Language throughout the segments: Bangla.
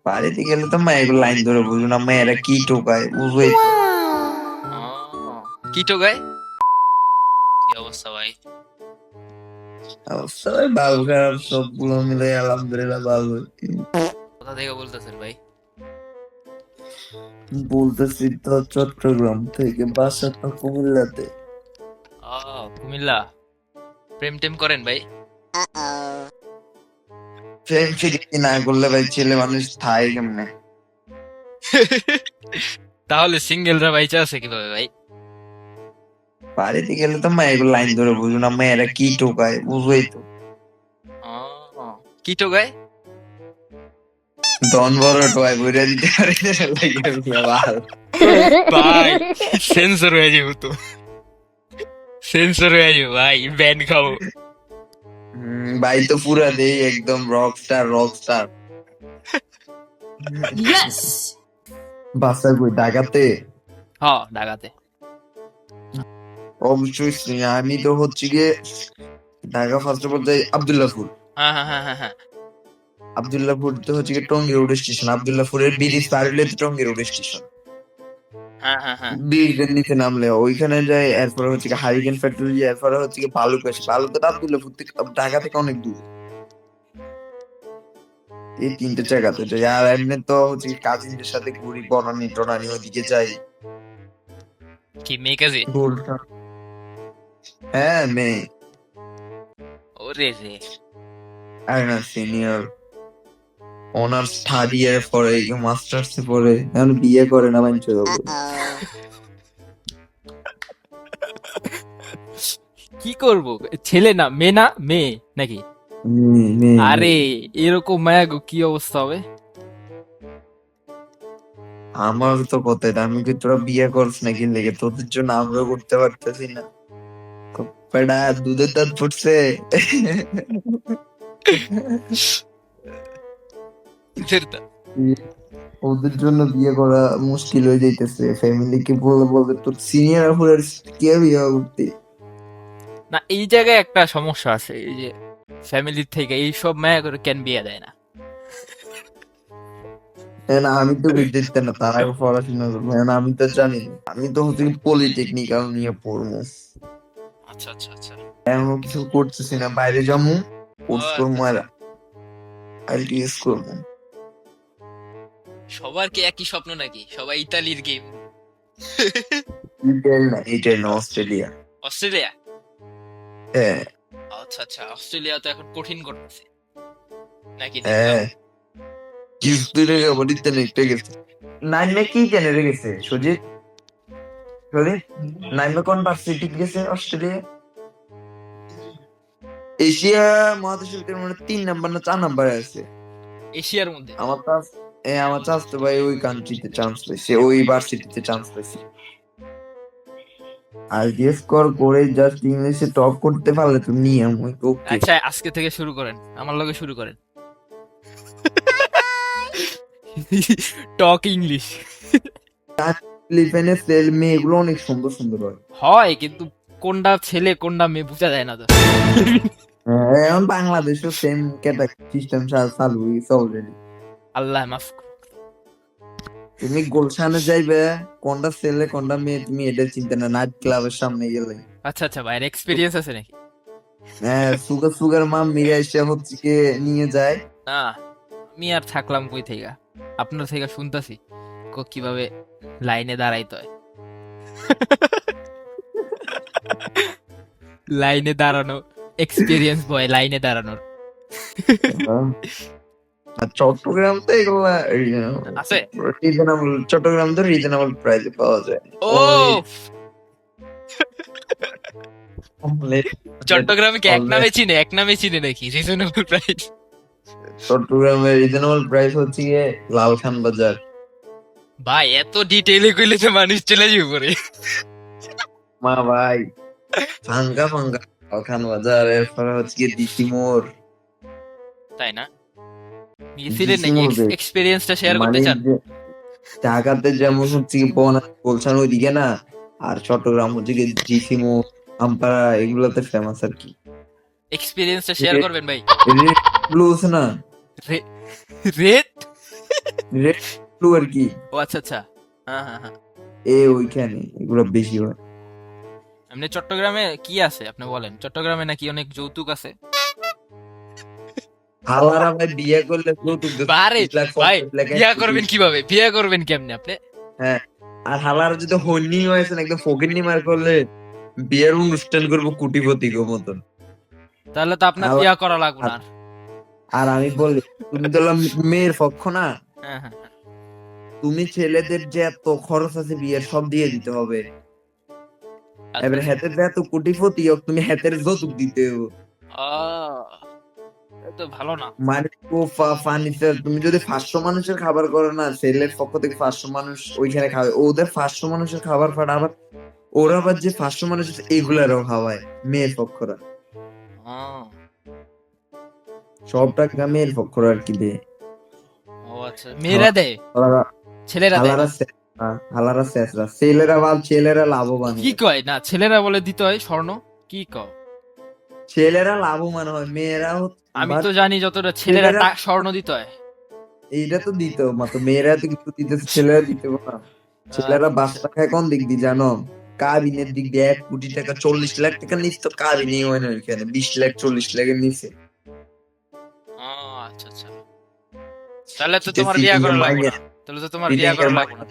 বাড়িতে গেলে তো মায়ের লাইন ধরে বুঝো না, মেয়েরা কি টোকায় বুঝোই তো। কি টোকায়? কি অবস্থা ভাই? অবস্থা ভাই ভালো খারাপ সবগুলো মিলে আলহামদুলিল্লাহ ভালো। কোথা থেকে বলতেছেন ভাই? বলতেছি তো চট্টগ্রাম থেকে, বাসা তো কুমিল্লাতে। কুমিল্লা। প্রেম টেম করেন ভাই? প্রেম ফিরিয়ে না করলে ভাই ছেলে মানুষ থাই কেমনে? তাহলে সিঙ্গেলরা বাইচা আছে কিভাবে ভাই? বাড়িতে গেলে তো মায়ের লাইন ধরে বুঝো না, মেয়েরা কি টোকায় বুঝোই তো। কি টোকায়? দন বড় টোয়াই বইরা দিতে পারে ভালো। ভাই সেন্সর হয়ে যাবো তো, সেন্সর হয়ে যাবো ভাই, ব্যান খাবো। ভাই তো পুরা দেই একদম রক স্টার রক স্টার। বাসা কই ঢাকাতে? হ্যাঁ ঢাকাতে। অবশ্যই আমি তো হচ্ছে গিয়ে ঢাকা ফার্স্ট অফ অল যাই আব্দুল্লাহপুর। হ্যাঁ হ্যাঁ হ্যাঁ হ্যাঁ হ্যাঁ। আব্দুল্লাহপুর তো হচ্ছে গিয়ে টঙ্গী রোড স্টেশন, আব্দুল্লাহপুরের ব্রিজ পার হলে তো টঙ্গী রোড স্টেশন। হ্যাঁ হ্যাঁ হ্যাঁ। ব্রিজের নিচে নামলে ওইখানে যাই, এরপরে হচ্ছে গিয়ে হারিকেন ফ্যাক্টরি, এরপরে হচ্ছে গিয়ে ভালুক আসে। ভালুক তো আব্দুল্লাহপুর থেকে ঢাকা থেকে অনেক দূর। এই তিনটে জায়গাতে যাই। আর এমনি তো হচ্ছে কাজিনদের সাথে ঘুরি, বনানি টনানি ওইদিকে যাই। কি মেয়ে কাজে? গুলশান। হ্যাঁ মেয়ে। ওরে রে। আর না সিনিয়র, অনার্স থার্ড ইয়ার পরে মাস্টার্স পরে এখন বিয়ে করে না মানছে। কি করব? ছেলে না মেয়ে, না মেয়ে নাকি? আরে এরকম মায়া গো, কি অবস্থা হবে? আমার তো কথা এটা, আমি কি তোরা বিয়ে করছ নাকি লেগে তোদের জন্য আমরা করতে পারতেছি না? পেড়া দুধের দাঁত ফুটছে। ওদের জন্য বিয়ে করা মুশকিল হয়ে যাইতেছে। ফ্যামিলি কে বলে বলবে তোর সিনিয়র আপুরের কে বিয়ে করতে। না এই জায়গায় একটা সমস্যা আছে, এই যে ফ্যামিলি থেকে এইসব মায়া করে কেন বিয়ে দেয় না? না আমি তো বুঝতে না, তারা পড়াশোনা করবো না, আমি তো জানি না। আমি তো হচ্ছে পলিটেকনিক্যাল নিয়ে পড়বো। আচ্ছা আচ্ছা আচ্ছা। এমন কিছু করতেছি না, বাইরে যাবো কোর্স করবো আর আইটিএস করবো। সবার কি একই স্বপ্ন নাকি? সবাই ইতালির গেম? ইটালি না অস্ট্রেলিয়া। অস্ট্রেলিয়া? হ্যাঁ আচ্ছা আচ্ছা, অস্ট্রেলিয়া তো এখন কঠিন করতেছে নাকি হ্যাঁ। দেখলাম। কিছু রেখে আবার ইতালি একটা গেছে। নাইমে কি জেনে রেখেছে সুজিত? সুজিত নাইমে কোন ভার্সিটি গেছে অস্ট্রেলিয়া? এশিয়া মহাদেশের ভিতরে মানে 3 নাম্বার না 4 নাম্বারে আছে। এশিয়ার মধ্যে? আমার চাচতো ভাই ওই কান্ট্রিতে চান্স পাইছে, ওই ভার্সিটিতে চান্স পাইছে। আইডিএস করে জাস্ট ইংলিশে টপ করতে পারলে তো নিয়ে আমি ওকে। আচ্ছা আজকে থেকে শুরু করেন, আমার লগে শুরু করেন। টক ইংলিশ। ফিলিপাইনের সেল মেয়েগুলো অনেক সুন্দর সুন্দর হয়। হয় কিন্তু কোনটা ছেলে কোনটা মেয়ে বোঝা যায় না তো। এখন বাংলাদেশেও সেম ক্যাটাগরি সিস্টেম চালু হয়েছে অলরেডি। আল্লাহ মাফ করুক। তুমি গুলশানে যাইবে, কোনটা ছেলে কোনটা মেয়ে তুমি এটা চিন্তা না, নাইট ক্লাবের সামনে গেলে আচ্ছা আচ্ছা, ভাইয়ের এক্সপিরিয়েন্স আছে নাকি? হ্যাঁ সুগার সুগার মা মিয়া এসে হচ্ছে কি নিয়ে যায়। না আমি আর থাকলাম কই থেকে, আপনার থেকে শুনতাছি কিভাবে লাইনে দাঁড়াইতে হয়। লাইনে দাঁড়ানো, এক্সপিরিয়েন্স বয় লাইনে দাঁড়ানোর। আর চট্টগ্রাম তো এগুলা আছে? রিজনেবল, চট্টগ্রাম তো রিজনেবল প্রাইসে পাওয়া যায়। ও চট্টগ্রামে কি এক নামে চিনে, এক নামে চিনে নাকি রিজনেবল প্রাইস? চট্টগ্রামের রিজনেবল প্রাইস হচ্ছে গিয়ে লালখান বাজার। ভাই এত ডিটেইলে কইলে তো মানুষ চলে যাবে পরে। মা ভাই ফাঙ্গা ফাঙ্গা লালখান বাজার, এরপরে হচ্ছে গিয়ে দিশি মোড়। তাই না? গেছিলেন দিশি নাকি? মোড় এক্সপিরিয়েন্সটা শেয়ার করতে মানে চান? ঢাকাতে যেমন হচ্ছে কি বলছেন ওইদিকে না, আর চট্টগ্রাম হচ্ছে কি দিশি মোড় আমপাড়া এগুলোতে ফেমাস আর কি। এক্সপিরিয়েন্সটা শেয়ার করবেন ভাই? ব্লু আছে না? রেট? রেড ব্লু আর কি, ও আচ্ছা আচ্ছা, হ্যাঁ হ্যাঁ হ্যাঁ। ওইখানে এগুলো বেশি হয়। এমনি চট্টগ্রামে কি আছে আপনি বলেন, চট্টগ্রামে নাকি অনেক যৌতুক আছে? হালারা ভাই বিয়ে করলে যৌতুক দিতে বারে 30 লাখ ভাই, 50 লাখ বিয়া করবেন কিভাবে, বিয়া করবেন কেমনে আপনি? হ্যাঁ, আর হালারা যদি হন্যি হয়েছে একদম ফকিন্নি মার করলে বিয়ের অনুষ্ঠান করবো কোটিপতি গো মতন। তাহলে তো আপনার হালা- বিয়া করা লাগবে আর না আর। আর আমি বলি, তুমি তো হলাম মেয়ের পক্ষ না, হ্যাঁ হ্যাঁ হ্যাঁ। তুমি ছেলেদের যে এত খরচ আছে বিয়ের সব দিয়ে দিতে হবে। আচ্ছা এবার আচ্ছা। হাতের যে এত কোটিপতি হোক, তুমি হাতের যৌতুক দিতে হবে। এ তো ভালো না। মানে ফার্নিচার, তুমি যদি 500 মানুষের খাবার করো না, ছেলের পক্ষ থেকে 500 মানুষ ওইখানে খাবে, ওদের 500 মানুষের খাবার ফাটা আবার ওরা আবার যে 500 মানুষ আছে এগুলারও খাওয়ায় মেয়ের পক্ষরা, আহ, সব টাকা মেয়ের পক্ষরা আর কি দেয়। ও আচ্ছা, মেয়েরা দেয়, হালারা ছেলেরা দেয় হালারা না? ছেঁচড়া, হালারা ছেঁচড়া, ছেলেরা লাভবান কি হয়। কয় না, ছেলেরা বলে দিতে হয় স্বর্ণ? কি কও? ছেলেরা লাভবান হয়, মেয়েরা আমি বাট তো জানি যতটা ছেলেরা ছেলেরা স্বর্ণ দিতে হয়। এইটা তো দিত মাত্র, মেয়েরা তো কিছু দিতেছে, ছেলেরা দিতে না। ছেলেরা আচ্ছা আচ্ছা। বাসা খায় কোন দিক দিয়ে জানো? কাবিনের দিক দিয়ে 1 কোটি টাকা, 40 লাখ টাকা নিচ তো কাবিনই হয় না ওইখানে, 20 লাখ 40 লাখের নিচে। আচ্ছা আচ্ছা, তাহলে তো তোমার বিয়া করা লাগবে না, তাহলে তো তোমার বিয়া করা লাগবে না।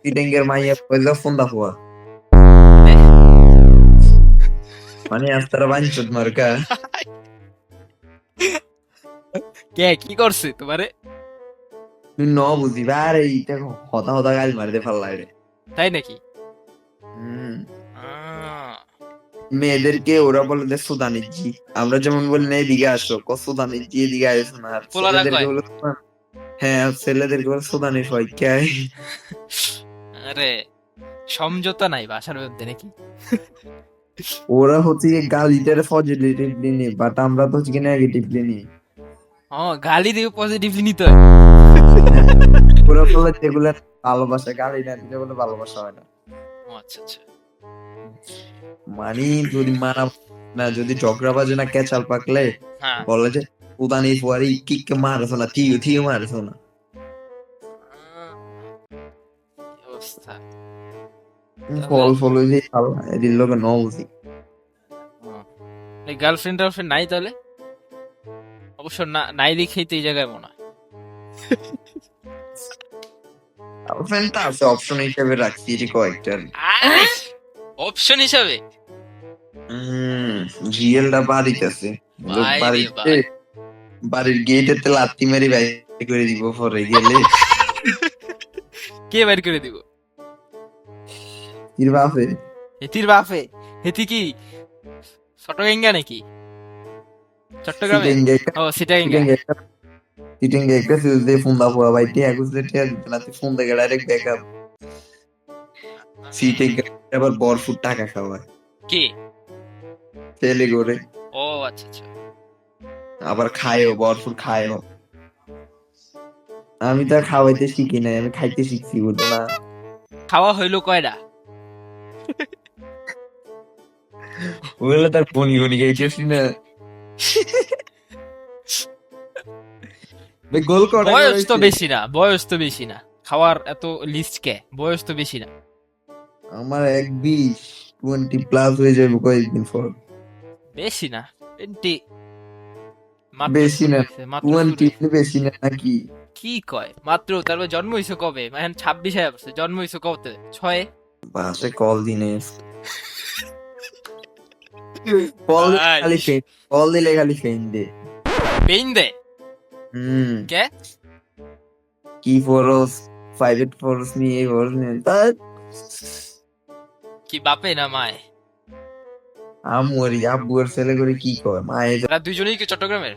সিটিংয়ের মাইয়া পয়লা ফোন দা হওয়া, এ, মানে আস্তারা বাঞ্চত মার্কা। কে কি করছে তোমারে? তুই ন বুঝিবা, আর এইটা হতা হতা গাল মারি দে ফাল্লা রে। তাই নাকি? হম, আহ, মেয়েদেরকে ওরা বলে যে সুদানি জি, আমরা যেমন বলি না এদিকে আসো, সুদানি জি এদিকে আসো না, আর পোলারা ছেলেদেরকে কয়? বলে হ্যাঁ, আর ছেলেদেরকে বলে সুদানি সবাই। আরে, সমঝোতা নাই বাসার মধ্যে নাকি? ওরা হচ্ছে কি গালিটারে পজিটিভলি নিয়ে, বাট আমরা তো হচ্ছে কি নেগেটিভলি নিই। ও, গালি দিয়ে পজিটিভলি নিতে হয়? হ্যাঁ, ওরা বলে যেগুলো ভালোবাসা, গালি না দিলে বলে ভালোবাসা হয় না। ও আচ্ছা আচ্ছা। মানে যদি মানা না, যদি ঝগড়া বাজে না, কেচাল পাকলে হ্যাঁ। বলে যে উদানি ফুয়ারি কিক মারছো না, থিও থিও মারছো না। কি অবস্থা? ফল ফল ওই যে খালা এদিন লোকে ন বুঝি। গার্লফ্রেন্ড টার্লফ্রেন্ড নাই তাহলে? অবশ্য না, নাই দেখেই তো এই জায়গায় মনে হয়। গার্লফ্রেন্ডটা আছে অপশন হিসেবে রাখছি এটি কয়েকটা। আরে, অপশন হিসাবে? রিয়েলটা বাড়িতে আছে, ভাই রে বাড়িতে ভাই। বাড়ির গেটেতে লাত্তি মারি বাইরে করে দিব পরে গেলে। কে বের করে দিব? কির বাপে হেতির বাপে? হেতি কি চট্টগ্রাম নাকি? চট্টগ্রামে? সিটিং ও সিটাঙ্গা। সিটিং সিটিং একটা সুইজে ফোন দা হওয়া ভাই টিয়া গুজলে টিয়া দিতে না, তুই ফোন দেখে ডাইরেক্ট ব্যাকআপ সিটিং, আবার বরফুট টাকা খাওয়ায় কে? ছেলে করে, ও আচ্ছা আচ্ছা। আবার খায়ও বরফুট খায়ও। আমি তো আর খাওয়াইতে শিখি নাই, আমি খাইতে শিখছি বুঝো না। খাওয়া হইলো কয়টা? ওগুলো তার বনি বনি খাইতেছি না। গোল কটা বয়স তো হয়েছে? বেশি না, বয়স তো বেশি না, খাওয়ার এত লিস্ট কে? বয়স তো বেশি না। আমার 20 প্লাস হয়ে যাবে কয়েকদিন পর। বেশি না, 20 মাত্র বেশি শুরু না, হয়েছে, মাত্র শুরু 20 হয়েছে। বেশি না নাকি? কি কয় মাত্র? তারপর জন্ম হয়েছে কবে? এখন 26 হয়ে আসছে, জন্ম হয়েছে কবে? 6? বাসে কল দিনে, কল দিলে ভাই, খালি ফেন, কল দিলে খালি ফেন দে। পেইন দে? হুম, কে? কি ফরস, প্রাইভেট ফরস নিয়ে এই ফরস নিয়ে তা- কি বাপে না মায়? আমরি আব্বুর ছেলে করে কি কয় মায়ে এরা দুইজনেই কি চট্টগ্রামের?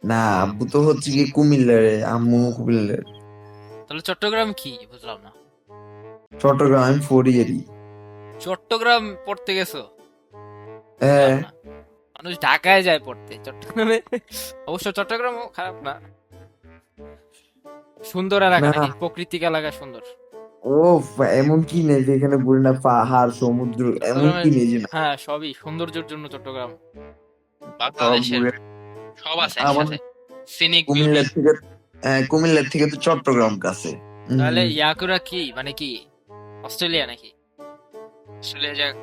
না, আব্বু তো হচ্ছে কি কুমিল্লার, আম্মু কুমিল্লার। তাহলে চট্টগ্রাম কি বুঝলাম না। চট্টগ্রাম আমি ফোরিয়ারি। চট্টগ্রাম পড়তে গেছো? হ্যাঁ, বুঝলাম না। মানুষ ঢাকায় যায় পড়তে, চট্টগ্রামে? অবশ্য চট্টগ্রামও খারাপ না, সুন্দর এলাকা না নাকি, প্রকৃতিক এলাকা সুন্দর। ও, এমন কি নেই যে এখানে বলি না পাহাড় সমুদ্র, এমন চট্টগ্রামের, কি নেই যে না, হ্যাঁ সবই সৌন্দর্যের জন্য চট্টগ্রাম সব বাংলাদেশের ঘুরে। সব আছে আমার একসাথে। Scenic Comilla beauty. থেকে কুমিল্লার থেকে তো চট্টগ্রাম কাছে। তাহলে ইয়াকুরা কি মানে কি অস্ট্রেলিয়া নাকি? অস্ট্রেলিয়া যাক।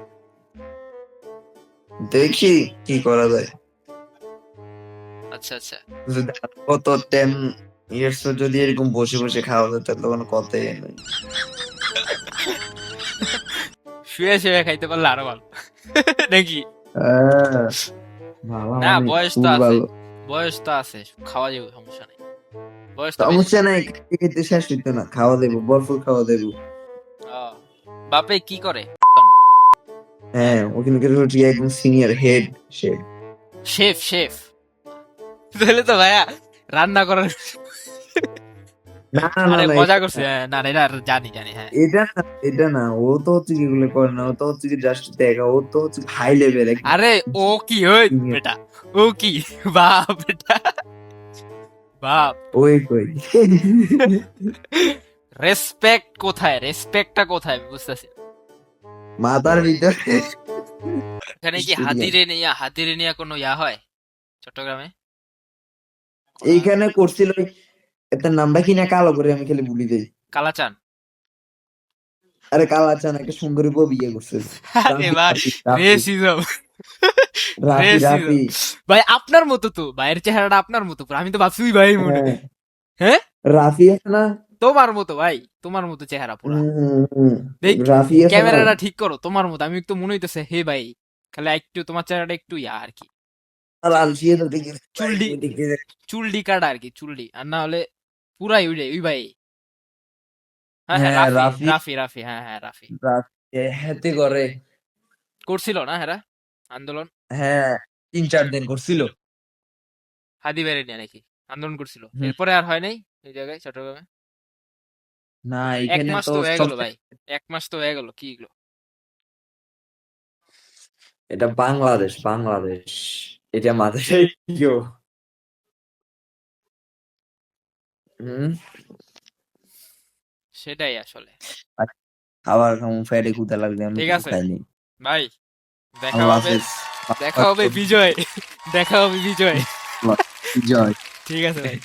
দেখি কি করা যায়। আচ্ছা আচ্ছা। যদি কত 10 years যদি এরকম বসে বসে খাওয়া যায় তাহলে কোনো কথাই নেই। শুয়ে শুয়ে খাইতে পারলে আরো ভালো নাকি? বাবা না মানে বয়স তো খুব আছে, ভালো। বয়স তো আছে, খাওয়া যাবে, সমস্যা নেই। বয়স তো বেশি। সমস্যা নাই, খাইতে খাইতে শেষ হইতো না, খাওয়া দেবো, ভরপুর খাওয়া দেবো। বাপে কি করে? হ্যাঁ, ওখানকার হচ্ছে একদম senior head chef. Chef chef তাহলে তো ভাইয়া রান্না করার। না না না আরে না, মজা করছে, না না, এটা জানি জানি, হ্যাঁ। এটা না, এটা না, ও তো হচ্ছে কি এগুলো করে না, ও তো হচ্ছে কি জাস্ট দেখা, ও তো হচ্ছে হাই লেভেল একদম আরে ও কি ওই senior। বেটা, ও কি বাপ বেটা, বাপ। ওই কই রেসপেক্ট কোথায়, রেসপেক্টটা কোথায় আমি বুঝতেছি না। মাথার ভিতরে। এখানে কি হাতিরে নিয়ে কোনো ইয়া হয় চট্টগ্রামে? এইখানে করছিল, এটার নামটা কি না, কালো করে আমি খালি ভুলি যাই। কালাচান। আরে কালাচান একটা সুন্দরী বউ বিয়ে করছে। আরে ভাই, রাফি রাফি রেসিজম, রাফি রেসিজম। রাফি। ভাই আপনার মতো তো, ভাইয়ের চেহারাটা আপনার মতো পুরো। আমি তো ভাবছি ওই ভাই মনে হয়। হ্যাঁ, হ্যাঁ রাফি আছে না? তোমার মতো ভাই, তোমার মতো চেহারা পুরা। হুম। দেখ রাফি আছে না? ক্যামেরাটা ঠিক করো, তোমার মতো। আমি একটু মনে হইতেছে হে ভাই, খালি একটু তোমার চেহারাটা একটু ইয়া আর কি, আর আলসিয়ে তো দেখি চুলডি, চুলডি কাটা আর কি, চুলডি। আর না হলে পুরাই ওই ভাই। হ্যাঁ হ্যাঁ, হ্যাঁ রাফি রাফি রাফি রাফি, হ্যাঁ হ্যাঁ রাফি। রাফি হাতে করে। করছিল না হেরা আন্দোলন? হ্যাঁ, 3-4 দিন করছিল। হাদি বেড়ে নিয়ে নাকি আন্দোলন করছিল? হুম। এরপরে আর হয় নাই এই জায়গায় চট্টগ্রামে? না, এক এখানে মাস তো তো হয়ে গেল ভাই, সবচেয়ে, 1 মাস তো হয়ে গেল, কি এগুলো? এটা বাংলাদেশ, বাংলাদেশ, এটা মাথায় কেউ। হুম। সেটাই আসলে। খাবার খামু, ফ্যাটে ক্ষুধা লাগলে আমি ঠিক কিছু আছে খাইনি। ভাই, দেখা আল্লাহ হবে, হাফেজ। দেখা হবে বিজয়, দেখা হবে বিজয়। জয়। ঠিক আছে ভাই।